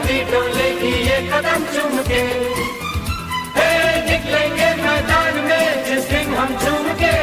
धरती डोलेगी ये कदम चूम के, निकलेंगे मैदान में जिस दिन हम zoom K.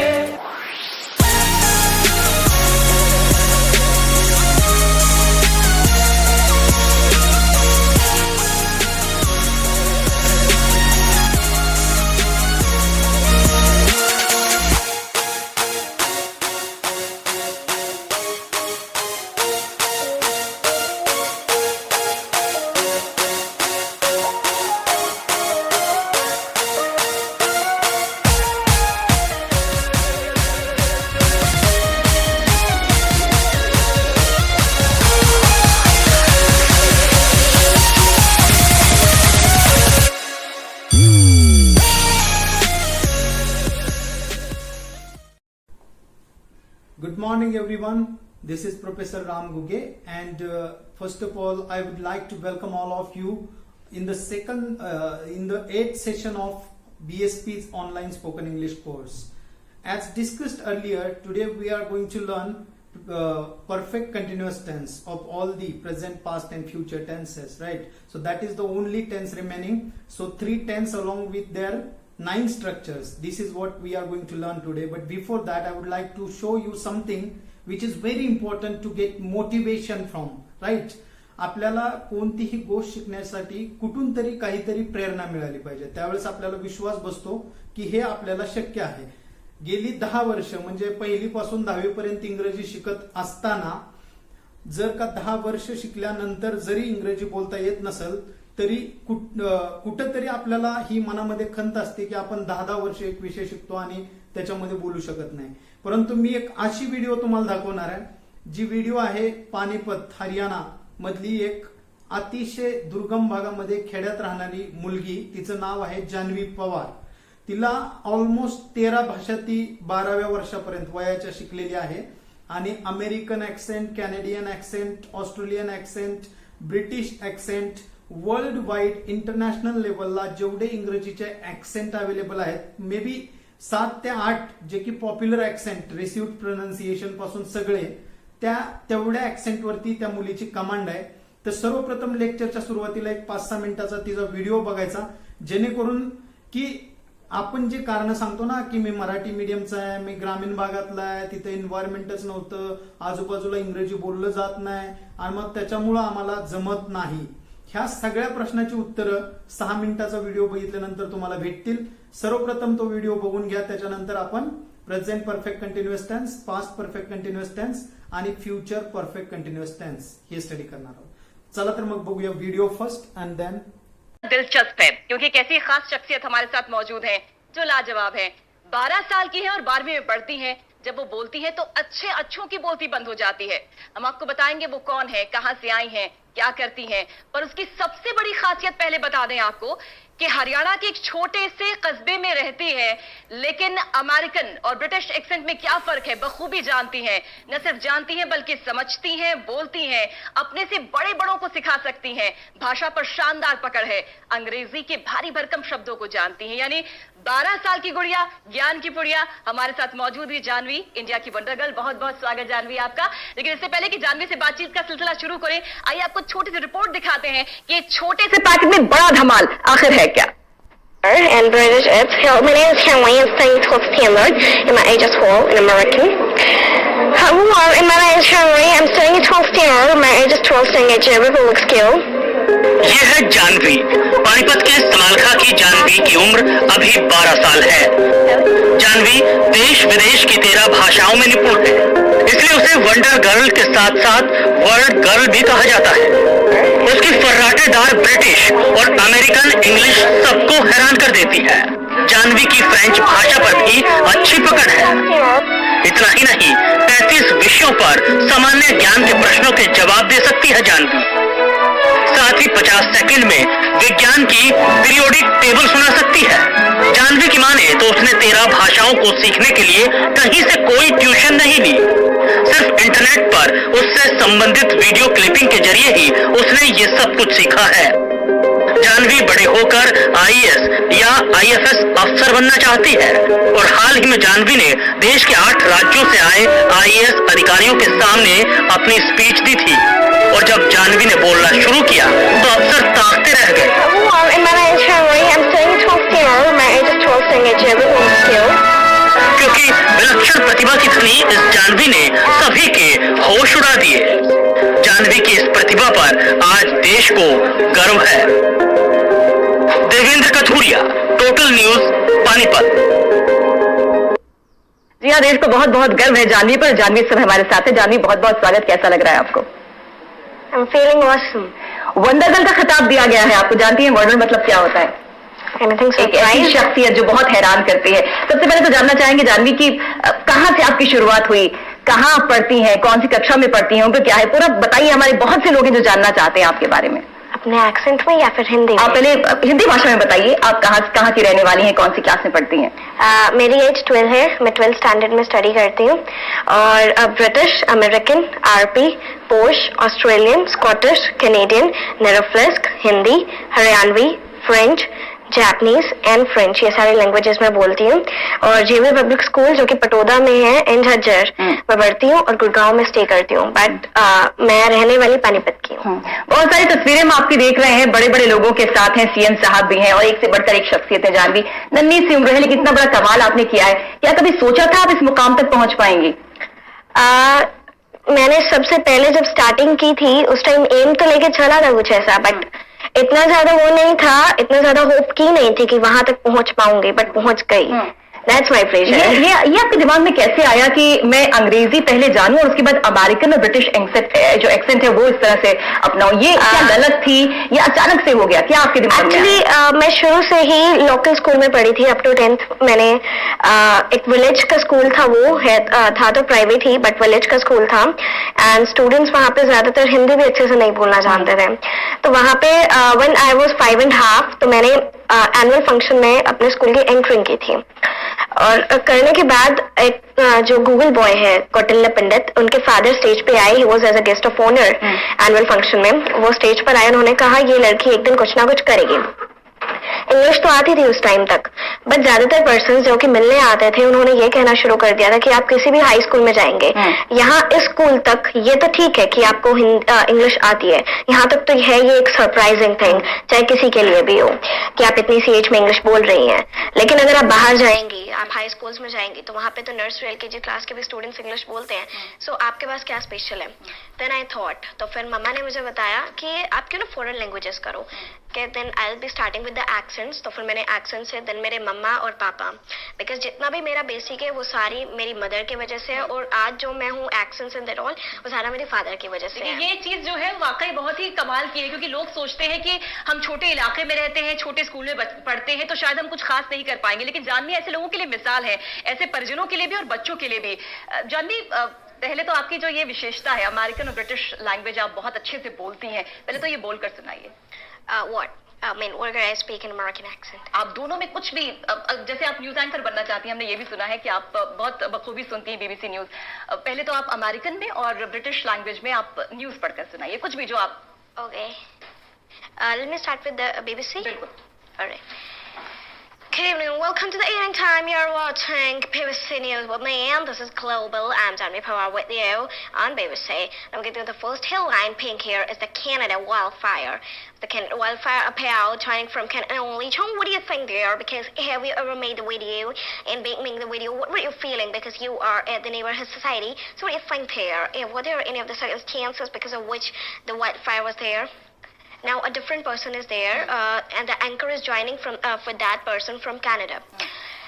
Good morning everyone, this is Professor Ram Guge and first of all I would like to welcome all of you in the in the 8th session of BSP's online spoken English course. As discussed earlier, today we are going to learn perfect continuous tense of all the present, past and future tenses, right? So that is the only tense remaining. So 3 tense along with their 9 structures. This is what we are going to learn today. But before that, I would like to show you something which is very important to get motivation from, right? आपल्याला कोणतीही गोष्ट शिकण्यासाठी कुठून तरी काहीतरी प्रेरणा मिळाली पाहिजे. त्यावेळेस आपल्याला विश्वास बसतो की हे आपल्याला शक्य आहे. गेली 10 वर्ष म्हणजे पहिलीपासून 10वी पर्यंत इंग्रजी शिकत असताना जर का 10 वर्ष शिकल्यानंतर जरी इंग्रजी बोलता येत नसेल तरी कुठंतरी आपल्याला ही मनामध्ये खंत असते की आपण 10 वर्ष एक विषय शिकतो आणि त्याच्यामध्ये बोलू शकत नाही. परंतु मी एक अशी व्हिडिओ तुम्हाला दाखवणार आहे जी व्हिडिओ आहे पानिपत हरियाणा मधली एक अतिशय दुर्गम भागामध्ये खेड्यात राहणारी मुलगी. तिचं नाव आहे जान्हवी पवार. तिला ऑलमोस्ट 13 भाषा ती 12व्या वर्षापर्यंत वयाच्या शिकलेली आहे आणि American accent, Canadian accent, Australian accent, British accent, world wide international लेवलला जेवढे इंग्रजीचे ऍक्सेंट अवेलेबल आहेत मे बी 7 ते 8 जे की पॉप्युलर ऍक्सेंट रिसिव्ड प्रोनाउन्सिएशन पासून सगळे तेवढ्या ऍक्सेंट वरती त्या मुलीची कमांड आहे. तर सर्वप्रथम लेक्चरच्या सुरुवातीला एक 5-6 मिनिटाचा तिचा व्हिडिओ बघायचा जेणेकरून की आपण जे कारण सांगतो ना की मी मराठी मीडियमचा आहे, मी ग्रामीण भागातला आहे, तिथे एन्व्हायरमेंटच नव्हतं, आजूबाजूला इंग्रजी बोललं जात नाही आणि मग त्याच्यामुळं आम्हाला जमत नाही, ह्या सगळ्या प्रश्नाची उत्तरं 6 मिनिटाचा व्हिडिओ बघितल्यानंतर तुम्हाला भेटतील. सर्वप्रथम तो व्हिडिओ बघून घ्या. त्याच्यानंतर आपण present perfect continuous tense, past perfect continuous tense आणि फ्युचर परफेक्ट कंटिन्युअस टेन्स हे स्टडी करणार आहोत. चला तर मग बघूया व्हिडिओ फर्स्ट एंड देन. दिलचस्प है क्योंकि एक ऐसी खास शख्सियत हमारे साथ मौजूद है जो लाजवाब है. 12 साल की है और 12वीं में पढ़ती है. जब वो बोलती है तो अच्छों की बोलती बंद हो जाती है. हम आपको बताएंगे वो कौन है, कहां से आई है, क्या करती है. पर उसकी सबसे बड़ी खासियत पहले बता दें आपको कि हरियाणा के एक छोटे से कस्बे में रहती है लेकिन अमेरिकन और ब्रिटिश एक्सेंट में क्या फर्क है बखूबी जानती है. न सिर्फ जानती है बल्कि समझती हैं, बोलती हैं, अपने से बड़े बड़ों को सिखा सकती हैं. भाषा पर शानदार पकड़ है. अंग्रेजी के भारी भरकम शब्दों को जानती हैं. यानी 12 साल की गुड़िया, ज्ञान की पुड़िया हमारे साथ मौजूद है जान्हवी, इंडिया की वंडर गर्ल. बहुत बहुत स्वागत जान्हवी आपका. लेकिन इससे पहले कि जान्हवी से बातचीत का सिलसिला शुरू करें, आइए आपको छोटी सी रिपोर्ट दिखाते हैं कि छोटे से पैकेट में बड़ा धमाल आखिर है क्या. And British it's hello, my name is Henry. I'm studying 12th standard and my age is 12 in American. Hello, and my name is Henry. I'm studying 12th standard. My age is 12 studying at Jebba Public School. ये है जान्हवी. पानीपत के समालखा की जान्हवी की उम्र अभी 12 साल है. जान्हवी देश विदेश की 13 भाषाओं में निपुण है, इसलिए उसे वंडर गर्ल के साथ साथ वर्ल्ड गर्ल भी कहा जाता है. उसकी फर्राटेदार ब्रिटिश और अमेरिकन इंग्लिश सबको हैरान कर देती है. जान्हवी की फ्रेंच भाषा पर भी अच्छी पकड़ है. इतना ही नहीं, 35 विषयों पर सामान्य ज्ञान के प्रश्नों के जवाब दे सकती है जान्हवी. साथ ही 50 सेकंड में विज्ञान की पीरियोडिक टेबल सुना सकती है. जान्हवी की माने तो उसने 13 भाषाओं को सीखने के लिए कहीं से कोई ट्यूशन नहीं ली. सिर्फ इंटरनेट पर उससे संबंधित वीडियो क्लिपिंग के जरिए ही उसने ये सब कुछ सीखा है. जान्हवी बड़े होकर IAS या IFS अफसर बनना चाहती है और हाल ही में जान्हवी ने देश के 8 राज्यों से आए IAS अधिकारियों के सामने अपनी स्पीच दी थी. और जब जान्हवी ने बोलना शुरू किया तो अफसर प्रतिभा की धनी इस जाह्नवी ने सभी के होश उड़ा दिए। जाह्नवी की इस प्रतिभा पर आज देश को गर्व है। Devendra Kathuria, total news, Panipat. जी हाँ, देश को बहुत बहुत गर्व है जाह्नवी पर। जाह्नवी सब हमारे साथ है। जाह्नवी, बहुत बहुत स्वागत। कैसा लग रहा है आपको? I'm feeling awesome. Wonder girl का खिताब दिया गया है आपको। जानती हैं वंडर मतलब क्या होता है? Anything एक ऐसी surprise? शख्सियत जो बहुत हैरान करती है। सबसे पहले तो जानना चाहेंगे जाह्नवी की कहाँ से आपकी शुरुआत हुई, कहाँ आप पढ़ती हैं, कौन सी कक्षा में पढ़ती हैं, उनका क्या है, पूरा बताइए। हमारे बहुत से लोग हैं जो जानना चाहते हैं आपके बारे में। अपने एक्सेंट में या फिर हिंदी आप में? पहले हिंदी भाषा में बताइए, आप कहाँ की रहने वाली हैं, कौन सी क्लास में पढ़ती हैं? मेरी एज 12 है। मैं 12th स्टैंडर्ड में स्टडी करती हूँ। और British, American, RP, posh, Australian, Scottish, Canadian, नेरोफ्लेस्क, Hindi, Haryanvi, French, Japanese and French, ये सारी लैंग्वेजेस मैं बोलती हूँ। और जेवी पब्लिक स्कूल जो कि पटोदा में है, इन झज्जर, मैं पढ़ती हूँ और गुड़गांव में स्टे करती हूँ। बट मैं रहने वाली पानीपत की हूँ। बहुत सारी तस्वीरें हम आपकी देख रहे हैं, बड़े बड़े लोगों के साथ हैं, सीएम साहब भी हैं और एक से बढ़कर एक शख्सियत है जाह्नवी। नन्ही सी उम्र है लेकिन इतना बड़ा कमाल आपने किया है। क्या कभी सोचा था आप इस मुकाम तक पहुंच पाएंगी? मैंने सबसे पहले जब स्टार्टिंग की थी उस टाइम एम तो लेके चला था कुछ ऐसा, बट इतना ज्यादा वो नहीं था, इतना ज्यादा होप की नहीं थी कि वहां तक पहुंच पाऊंगी, बट पहुंच गई। That's my pleasure. ये आपके दिमाग में कैसे आया कि मैं अंग्रेजी पहले जानूं और उसके बाद अमेरिकन और ब्रिटिश जो एक्सेंट है वो इस तरह से अपनाऊं? ये क्या गलत थी या अचानक से हो गया? क्या आपके दिमाग में? एक्चुअली मैं शुरू से ही लोकल स्कूल में पढ़ी थी। अप टू 10th मैंने एक विलेज का स्कूल था, वो है था तो प्राइवेट ही, बट विलेज का स्कूल था। एंड स्टूडेंट्स वहाँ पे ज्यादातर हिंदी भी अच्छे से नहीं बोलना जानते थे। तो वहाँ पे व्हेन आई वाज 5.5 तो मैंने एनुअल फंक्शन में अपने स्कूल की एंकरिंग की थी। और करने के बाद एक जो गूगल बॉय है कौटिल्य पंडित, उनके फादर स्टेज पे आए। He was as a guest of honour annual function में। वो स्टेज पर आए, उन्होंने कहा ये लड़की एक दिन कुछ ना कुछ करेगी। इंग्लिश तो आती थी उस टाइम तक, बट ज्यादातर पर्सन जो कि मिलने आते थे उन्होंने ये कहना शुरू कर दिया था कि आप किसी भी हाई स्कूल में जाएंगे, यहाँ इस स्कूल तक ये तो ठीक है कि आपको इंग्लिश आती है, यहाँ तक तो है ये एक सरप्राइजिंग थिंग, चाहे किसी के लिए भी हो, कि आप इतनी सी एज में इंग्लिश बोल रही हैं। लेकिन अगर आप बाहर जाएंगी, आप हाई स्कूल्स में जाएंगी, तो वहाँ पे तो नर्सरी एलकेजी क्लास के भी स्टूडेंट्स इंग्लिश बोलते हैं। सो आपके पास क्या स्पेशल है? देन आई थॉट, तो फिर मम्मा ने मुझे बताया कि आप क्यों ना फॉरेन लैंग्वेजेस करो, कि then I will be starting with the accents. तो फिर मैंने एक्सेंट से, देन मेरे मम्मा और पापा, बिकॉज जितना भी मेरा बेसिक है वो सारी मेरी मदर की वजह से है, और आज जो मैं हूँ एक्सेंट्स एंड दैट ऑल, वो सारा मेरे फादर की वजह से है। ये चीज जो है वाकई बहुत ही कमाल की है, क्योंकि लोग सोचते हैं कि हम छोटे इलाके में रहते हैं, छोटे स्कूल में पढ़ते हैं, तो शायद हम कुछ खास नहीं कर पाएंगे। लेकिन जाह्नवी ऐसे लोगों के लिए मिसाल है, ऐसे परिजनों के लिए भी और बच्चों के लिए भी। जाह्नवी, पहले तो आपकी जो ये विशेषता है, अमेरिकन और ब्रिटिश लैंग्वेज आप बहुत अच्छे से बोलती हैं, पहले तो ये बोलकर सुनाइए। What? I mean, what I speak in American accent. आप दोनों में कुछ भी, जैसे आप न्यूज एंकर बनना चाहती हैं, हमने ये भी सुना है कि आप बहुत बखूबी सुनती हैं बीबीसी न्यूज। पहले तो आप अमेरिकन में और ब्रिटिश लैंग्वेज में आप न्यूज पढ़कर सुनाइए, कुछ भी जो आप। Okay. Let me start with the BBC. बिल्कुल। All right. Good evening, welcome to the evening time. You're watching BBC News with me, and this is Global. I'm Jahnvi Pawar with you on BBC. I'm getting the first headline. Pink here is the Canada wildfire. The Canada wildfire appeal joining from Canada only. John, what do you think there? Because have you ever made a video? And making the video, what were you feeling? Because you are at the neighborhood society. So what do you think there? Were there any of the circumstances because of which the wildfire was there? Now a different person is there, and the anchor is joining from for that person from Canada.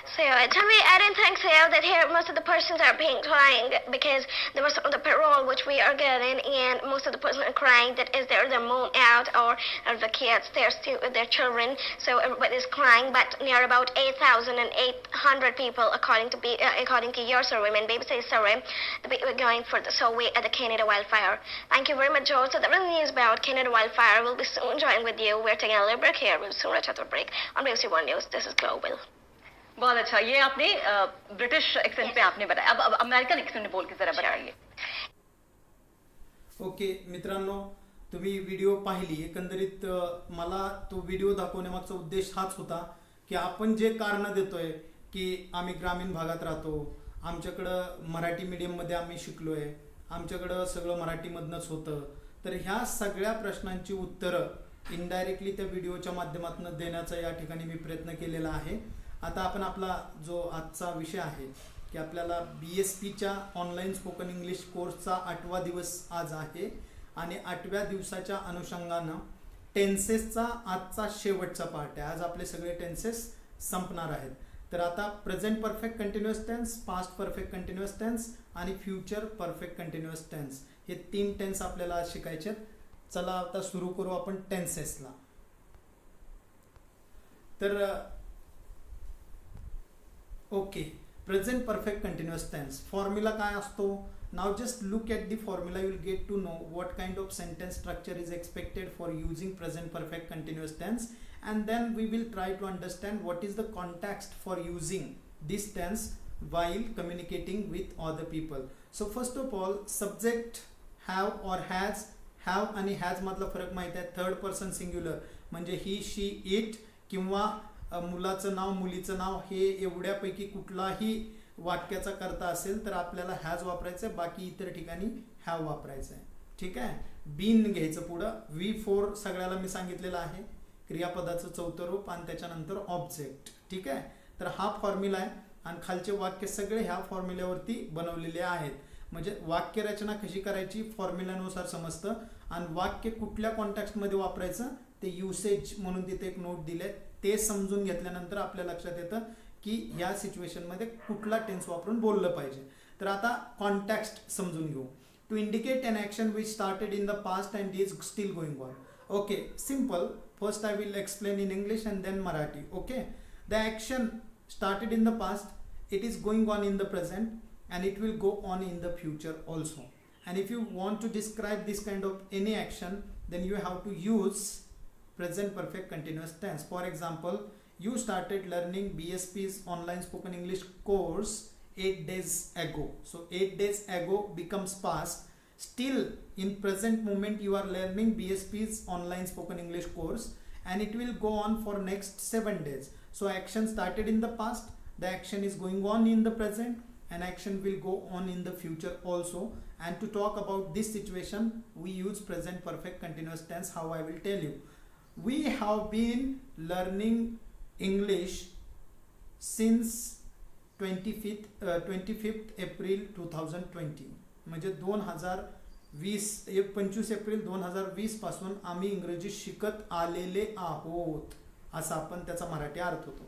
So tell me, I didn't think so that here most of the persons are being crying because there was the parole which we are getting, and most of the persons are crying that is their mom out or the kids, their children. So everybody is crying, but near about 8,800 people according to your survey, and BBC survey, we're going for the survey at the Canada wildfire. Thank you very much, Joe. So the real news about Canada wildfire will be soon joining with you. We're taking a little break here. We'll soon return to a break on BBC One News. This is Global. बहुत अच्छा, ये आपने British accent पे आपने बताया। अब American accent में बोल के जरा बताइए। ओके मित्रांनो, तुम्ही व्हिडिओ पाहिली। एकंदरीत मला तो व्हिडिओ दाखवण्यामागचा उद्देश हाच होता की आपण जे कारण देतोय की आम्ही ग्रामीण भागात राहतो, आमच्याकडं मराठी मीडियममध्ये आम्ही शिकलोय, आमच्याकडं सगळं मराठीमधनंच होतं, तर ह्या सगळ्या प्रश्नांची उत्तरं इनडायरेक्टली त्या व्हिडिओच्या माध्यमातून देण्याचा या ठिकाणी मी प्रयत्न केलेला आहे। आता आपण आपला जो आजचा विषय आहे की आपल्याला BSPच्या ऑनलाईन स्पोकन इंग्लिश कोर्सचा 8वा दिवस आज आहे आणि 8व्या दिवसाच्या अनुषंगानं टेन्सेसचा आजचा शेवटचा पार्ट आहे. आज आपले सगळे टेन्सेस संपणार आहेत. तर आता present perfect continuous tense, past perfect continuous tense आणि फ्युचर परफेक्ट कंटिन्युअस टेन्स हे 3 टेन्स आपल्याला आज शिकायचे आहेत. चला आता सुरू करू आपण टेन्सेसला. तर okay, present perfect continuous tense formula काय असतो. Now just look at the formula, you will get to know what kind of sentence structure is expected for using present perfect continuous tense, and then we will try to understand what is the context for using this tense while communicating with other people. So first of all, subject have or has. have आणि has मधला फरक माहिती आहे. Third person singular म्हणजे ही, शी, it किंवा मुलाचं नाव, मुलीचं नाव हे एवढ्यापैकी कुठलाही वाक्याचा करता असेल तर आपल्याला हॅज वापरायचं आहे, बाकी इतर ठिकाणी हॅव वापरायचं आहे. ठीक आहे. बीन घ्यायचं पुढं. V4 सगळ्याला मी सांगितलेलं आहे, क्रियापदाचं चौथं रूप आणि त्याच्यानंतर ऑब्जेक्ट. ठीक आहे. तर हा फॉर्म्युला आहे आणि खालचे वाक्य सगळे ह्या फॉर्म्युल्यावरती बनवलेले आहेत. म्हणजे वाक्यरचना कशी करायची फॉर्म्युल्यानुसार समजतं आणि वाक्य कुठल्या कॉन्टेक्स्टमध्ये वापरायचं ते युसेज म्हणून तिथे एक नोट दिले, ते समजून घेतल्यानंतर आपल्या लक्षात येतं की या सिच्युएशनमध्ये कुठला टेन्स वापरून बोललं पाहिजे. तर आता कॉन्टेक्स्ट समजून घेऊ. To indicate an action which started in the past and is still going on. Okay, simple. First I will explain in English and then Marathi. Okay, the action started in the past, it is going on in the present, and it will go on in the future also. And if you want to describe this kind of any action, then you have to use present perfect continuous tense. For example, you started learning BSP's online spoken English course 8 days ago. So 8 days ago becomes past. Still in present moment you are learning BSP's online spoken English course, and it will go on for next 7 days. So action started in the past, the action is going on in the present, and action will go on in the future also. And to talk about this situation, we use present perfect continuous tense. How I will tell you. We have been learning English since 25th April 2020. म्हणजे 25 April 2020 पासून आम्ही इंग्रजी शिकत आलेले आहोत, असा आपण त्याचा मराठी अर्थ होतो.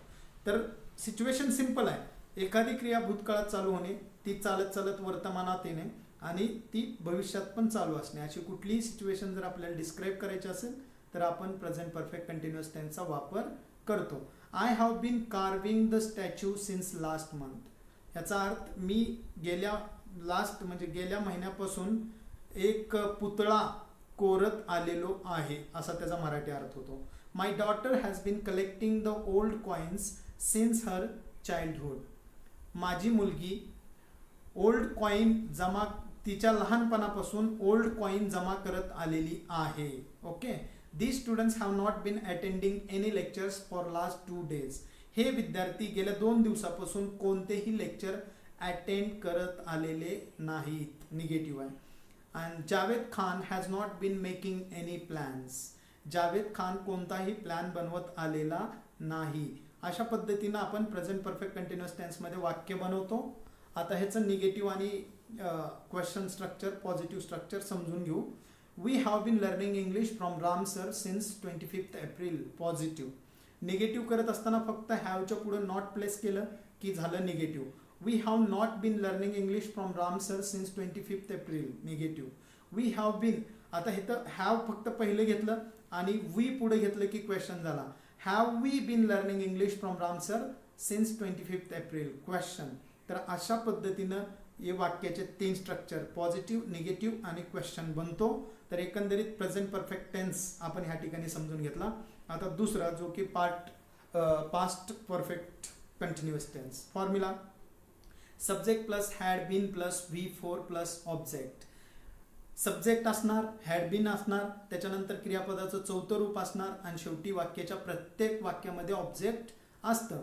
तर सिच्युएशन सिंपल आहे. एखादी क्रिया भूतकाळात चालू होणे, ती चालत चालत वर्तमानात येणे आणि ती भविष्यात पण चालू असणे, अशी कुठलीही सिच्युएशन जर आपल्याला डिस्क्राईब करायची असेल तर आपण प्रेझेंट परफेक्ट कंटिन्युअस टेन्सचा वापर करतो. I have been carving the statue since last month. याचा अर्थ मी गेल्या महिन्यापासून एक पुतळा कोरत आलेलो आहे, असा त्याचा मराठी अर्थ होतो. My daughter has been collecting the old coins since her childhood. माझी मुलगी ओल्ड कॉइन जमा, तिच्या लहानपणापासून ओल्ड कॉइन जमा करत आलेली आहे. Okay. These students have not been attending any lectures for last 2 days. हे विद्यार्थी गेल्या 2 दिवसापासून कोणतेही लेक्चर अटेंड करत आलेले नाहीत. निगेटिव्ह आहे. And Javed Khan has not been making any plans. Javed Khan कोणताही प्लॅन बनवत आलेला नाही. अशा पद्धतीनं आपण प्रेझेंट परफेक्ट कंटिन्युअस टेन्समध्ये वाक्य बनवतो. आता ह्याचं निगेटिव्ह आणि क्वेश्चन स्ट्रक्चर, पॉझिटिव्ह स्ट्रक्चर समजून घेऊ. We have been learning English from Ram sir since 25th April. Positive. Negative करत असताना फक्त हॅवच्या पुढे नॉट प्लेस केलं की झालं negative. We have not been learning English from Ram sir since 25th April. Negative. We have been. आता हे तर have फक्त पहिले घेतलं आणि we पुढे घेतलं की क्वेश्चन झाला. Have we been learning English from Ram sir since 25th April? Question. तर अशा पद्धतीनं हे वाक्याचे 3 स्ट्रक्चर पॉझिटिव्ह, निगेटिव्ह आणि क्वेश्चन बनतो. तर एकंदरीत प्रेझेंट परफेक्ट टेन्स आपण ह्या ठिकाणी समजून घेतला. आता दुसरा जो की past perfect continuous tense. Formula subject plus had been plus V4 plus object. Subject असणार, हॅड बीन असणार, त्याच्यानंतर क्रियापदाचं चौथं रूप असणार आणि शेवटी वाक्याच्या प्रत्येक वाक्यामध्ये ऑब्जेक्ट असतं.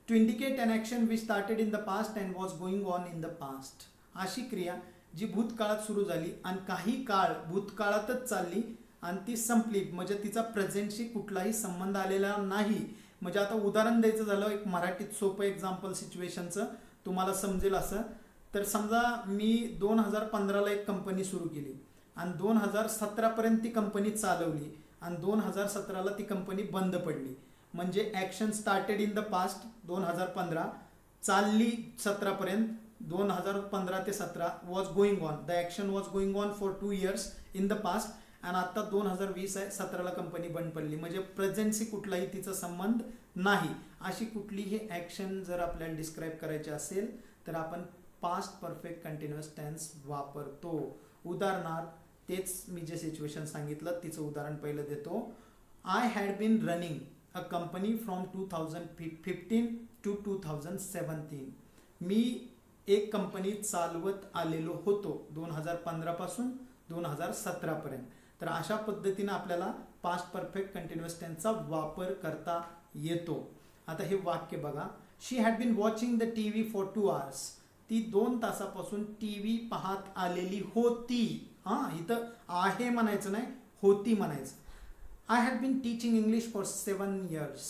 To indicate an action which started in the past and was going on in the past. अशी क्रिया जी भूतकाळात सुरू झाली आणि काही काळ भूतकाळातच चालली आणि ती संपली, म्हणजे तिचा प्रेझेंटशी कुठलाही संबंध आलेला नाही. म्हणजे आता उदाहरण द्यायचं झालं एक मराठीत सोपं एक्झाम्पल सिच्युएशनचं, तुम्हाला समजेल असं. तर समजा मी 2015ला एक कंपनी सुरू केली आणि 2017 पर्यंत ती कंपनी चालवली आणि 2017ला ती कंपनी बंद पडली. म्हणजे action started in the past 2015, चालली 17 पर्यंत, 2015 ते 17 was going on, the action was going on for 2 years in the past, आणि आता 2020 आहे, 17ला कंपनी बंद पडली. म्हणजे प्रेझेंटशी कुठलाही तिचा संबंध नाही. अशी कुठलीही ॲक्शन जर आपल्याला डिस्क्राईब करायची असेल तर आपण पास्ट परफेक्ट कंटिन्युअस टेन्स वापरतो. उदाहरणार्थ तेच मी जे सिच्युएशन सांगितलं तिचं उदाहरण पहिलं देतो. I had been running a company from 2015 to 2017. मी एक कंपनी चालवत आलेलो होतो 2015 पासून 2017 पर्यंत. तर अशा पद्धतीने आपल्याला पास्ट परफेक्ट कंटिन्युअस टेन्सचा वापर करता येतो. आता हे वाक्य बघा. She had been watching the TV for 2 hours. ती 2 तासापासून TV पाहत आलेली होती. इथं आहे म्हणायचं नाही, होती म्हणायचं. I had been teaching English for 7 years.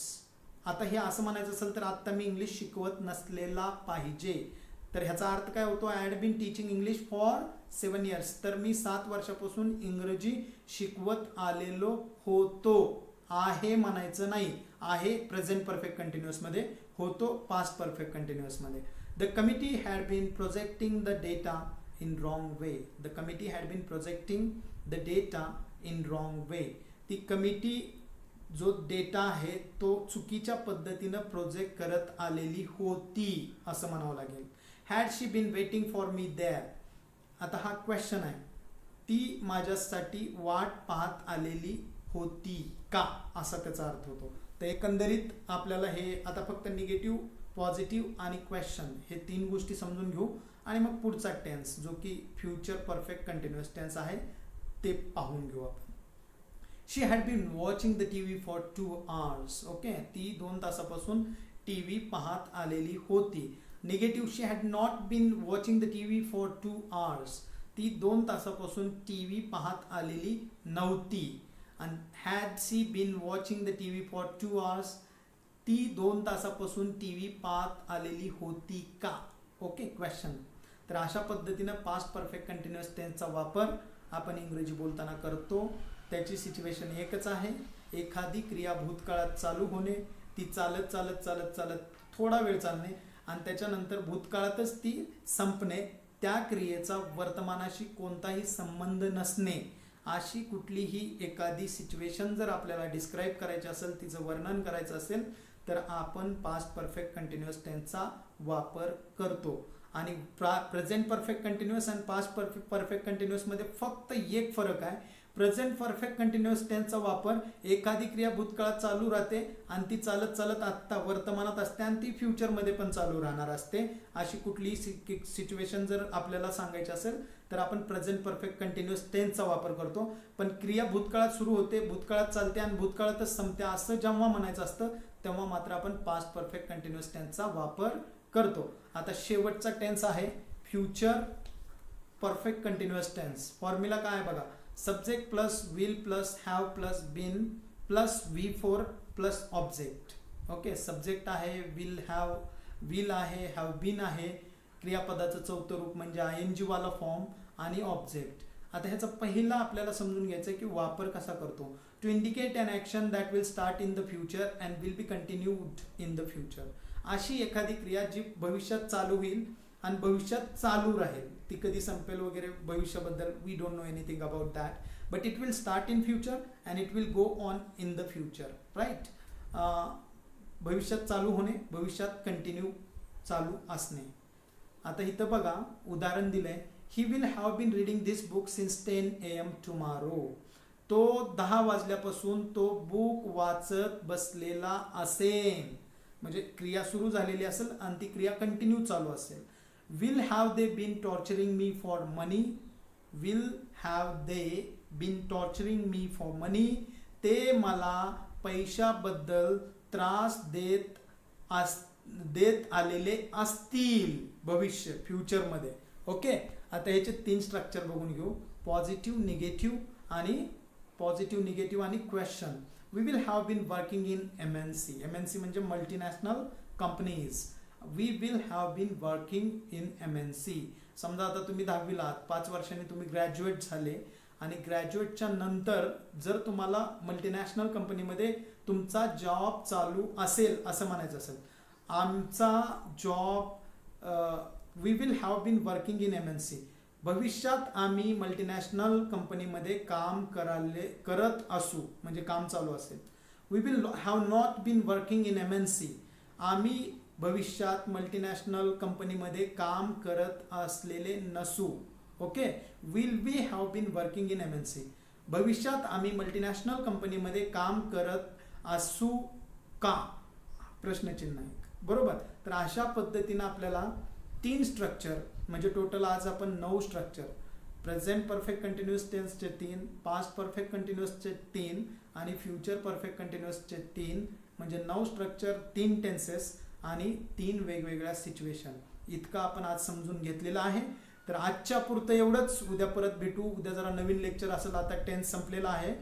आता हे असं म्हणायचं असेल तर आता मी इंग्लिश शिकवत नसलेला पाहिजे. तर ह्याचा अर्थ काय होतो? I had been teaching English for 7 years. तर मी 7 वर्षापासून इंग्रजी शिकवत आलेलो होतो. आहे म्हणायचं नाही. आहे प्रेझेंट परफेक्ट कंटिन्युअसमध्ये, होतो पास्ट परफेक्ट कंटिन्युअसमध्ये. The committee had been projecting the data in wrong way. The committee had been projecting the data in wrong way. ती कमिटी जो डेटा आहे तो चुकीच्या पद्धतीनं प्रोजेक्ट करत आलेली होती असं म्हणावं लागेल. Had she been waiting for me there. आता हा क्वेश्चन आहे. ती माझ्यासाठी वाट पाहत आलेली होती का, असा त्याचा अर्थ होतो. तर एकंदरीत आपल्याला हे आता फक्त निगेटिव्ह, पॉझिटिव्ह आणि क्वेश्चन हे 3 गोष्टी समजून घेऊ आणि मग पुढचा टेन्स जो की फ्युचर परफेक्ट कंटिन्युअस टेन्स आहे ते पाहून घेऊ आपण. She had been watching the TV for 2 hours. Okay, ती 2 तासापासून TV पाहत आलेली होती. Negative, she had not been watching the TV for 2 hours. ती 2 तासापासून TV पाहत आलेली नव्हती. आणि had she been watching the TV for 2 hours. ती 2 तासापासून TV पाहत आलेली होती का. Okay, question. तर अशा पद्धतीनं पास्ट परफेक्ट कंटिन्युअस टेन्सचा वापर आपण इंग्रजी बोलताना करतो. त्याची सिच्युएशन एकच आहे. एखादी क्रिया भूतकाळात चालू होणे, ती चालत चालत चालत चालत थोडा वेळ चालणे आणि त्याच्यानंतर भूतकाळातच ती संपणे. त्या क्रियेचा वर्तमानाशी कोणताही संबंध नसणे. अशी कुठलीही एखादी सिच्युएशन जर आपल्याला डिस्क्राईब करायची असेल, तिचं वर्णन करायचं असेल तर आपण पास्ट परफेक्ट कंटिन्युअस टेन्सचा वापर करतो. आणि प्रेझेंट परफेक्ट कंटिन्युअस आणि पास्ट परफेक्ट कंटिन्युअसमध्ये फक्त एक फरक आहे. प्रेझेंट परफेक्ट कंटिन्युअस टेन्सचा वापर एखादी क्रिया भूतकाळात चालू राहते आणि ती चालत चालत आत्ता वर्तमानात असते आणि ती फ्युचरमध्ये पण चालू राहणार असते. अशी कुठलीही सिच्युएशन जर आपल्याला सांगायची असेल तर आपण प्रेझेंट परफेक्ट कंटिन्युअस टेन्सचा वापर करतो. पण क्रिया भूतकाळात सुरू होते, भूतकाळात चालते आणि भूतकाळातच संपते असं जेव्हा म्हणायचं असतं तेव्हा मात्र आपण पास्ट परफेक्ट कंटिन्युअस टेन्सचा वापर करतो. आता शेवटचा टेन्स आहे future perfect continuous tense. Formula काय आहे बघा. Subject plus will plus have plus been plus V4 plus object. Okay, subject आहे, विल आहे, हॅव बीन आहे, क्रियापदाचं चौथं रूप म्हणजे ING वाला फॉर्म आणि ऑब्जेक्ट. आता ह्याचा पहिला आपल्याला समजून घ्यायचं आहे की वापर कसा करतो. To indicate an action that will start in the future and will be continued in the future. अशी एखादी क्रिया जी भविष्यात चालू होईल आणि भविष्यात चालू राहील. ती कधी संपेल वगैरे भविष्याबद्दल we don't know anything about that, but it will start in future and it will go on in the future. Right, भविष्यात चालू होणे, भविष्यात कंटिन्यू चालू असणे. आता इथं बघा उदाहरण दिलंय. He will have been reading this book since 10 AM tomorrow. तो 10 वाजल्यापासून तो बुक वाचत बसलेला असेल. म्हणजे क्रिया सुरू झालेली असेल आणि ती क्रिया कंटिन्यू चालू असेल. Will have they been torturing me for money. Will have they been torturing me for money. ते मला पैशाबद्दल त्रास देत आलेले असतील भविष्य, फ्युचरमध्ये. ओके, आता ह्याचे 3 स्ट्रक्चर बघून घेऊ. पॉझिटिव्ह, निगेटिव्ह आणि question. We will have been working in MNC. MNC म्हणजे multinational companies. We will have been working in MNC. समजा आता तुम्ही 10वीला आहात, 5 वर्षांनी तुम्ही ग्रॅज्युएट झाले आणि ग्रॅज्युएटच्या नंतर जर तुम्हाला मल्टीनॅशनल कंपनीमध्ये तुमचा जॉब चालू असेल असं म्हणायचं असेल, आमचा job we will have been working in MNC. भविष्यात आम्ही मल्टीनॅशनल कंपनीमध्ये काम करत असू, म्हणजे काम चालू असेल. We will have not been working in MNC. आम्ही भविष्यात मल्टीनॅशनल कंपनीमध्ये काम करत असलेले नसू. Okay, will we have been working in MNC. भविष्यात आम्ही मल्टीनॅशनल कंपनीमध्ये काम करत असू का, प्रश्नचिन्ह आहे. बरोबर. तर अशा पद्धतीनं आपल्याला 3 स्ट्रक्चर, म्हणजे टोटल आज आपण 9 स्ट्रक्चर, प्रेझेंट परफेक्ट कंटिन्युअस टेन्सचे 3, पास्ट परफेक्ट कंटिन्युअसचे 3 आणि फ्युचर परफेक्ट कंटिन्युअसचे 3, म्हणजे 9 स्ट्रक्चर, 3 टेन्सेस आणि 3 वेगवेगळ्या सिच्युएशन, इतकं आपण आज समजून घेतलेलं आहे. तर आजच्या पुरतं एवढंच. उद्या परत भेटू. उद्या जरा नवीन लेक्चर असेल. आता टेन्स संपलेला आहे.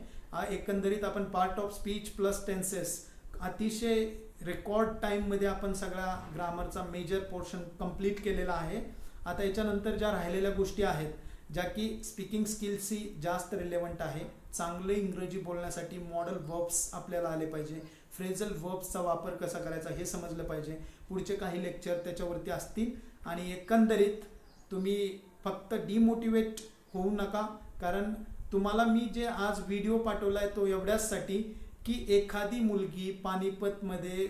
एकंदरीत आपण part of speech plus tenses अतिशय रेकॉर्ड टाईममध्ये आपण सगळा ग्रामरचा मेजर पोर्शन कंप्लीट केलेला आहे. आता याच्यानंतर ज्या राहिलेल्या गोष्टी आहेत, ज्या की स्पीकिंग स्किल्सशी जास्त रिलेव्हंट आहे. चांगले इंग्रजी बोलण्यासाठी मॉडल वर्ब्स आपल्याला आले पाहिजे, फ्रेझल वर्ब्सचा वापर कसा करायचा हे समजलं पाहिजे. पुढचे काही लेक्चर त्याच्यावरती असतील. आणि एकंदरीत तुम्ही फक्त डिमोटिवेट होऊ नका, कारण तुम्हाला मी जे आज व्हिडिओ पाठवला आहे तो एवढ्याचसाठी की एखादी मुलगी पानिपतमध्ये,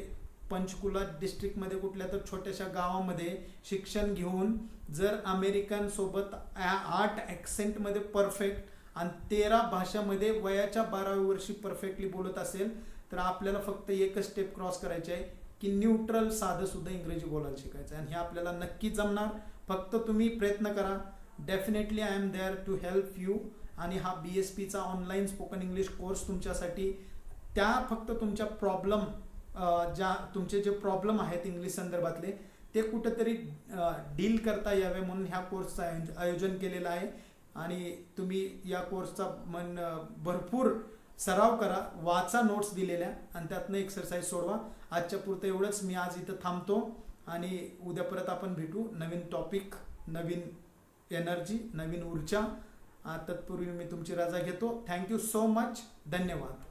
पंचकुला डिस्ट्रिक्टमध्ये कुठल्या तर छोट्याशा गावामध्ये शिक्षण घेऊन जर अमेरिकन सोबत 8 ॲक्सेंटमध्ये परफेक्ट आणि 13 भाषामध्ये वयाच्या 12व्या वर्षी परफेक्टली बोलत असेल, तर आपल्याला फक्त एकच स्टेप क्रॉस करायची आहे की न्यूट्रल साधं सुद्धा इंग्रजी बोलायला शिकायचं आहे. आणि हे आपल्याला नक्की जमणार. फक्त तुम्ही प्रयत्न करा. Definitely I am there to help you. आणि हा BSPचा ऑनलाईन स्पोकन इंग्लिश कोर्स तुमच्यासाठी, त्या फक्त तुमच्या प्रॉब्लेम, ज्या तुमचे जे प्रॉब्लेम आहेत इंग्लिश संदर्भातले, ते कुठंतरी डील करता यावे म्हणून ह्या कोर्सचं आयोजन केलेलं आहे. आणि तुम्ही या कोर्सचा भरपूर सराव करा, वाचा नोट्स दिलेल्या आणि त्यातनं एक्सरसाइज सोडवा. आजच्या पुरतं एवढंच. मी आज इथं थांबतो आणि उद्या परत आपण भेटू. नवीन टॉपिक, नवीन एनर्जी, नवीन ऊर्जा. तत्पूर्वी मी तुमची रजा घेतो. Thank you so much. धन्यवाद.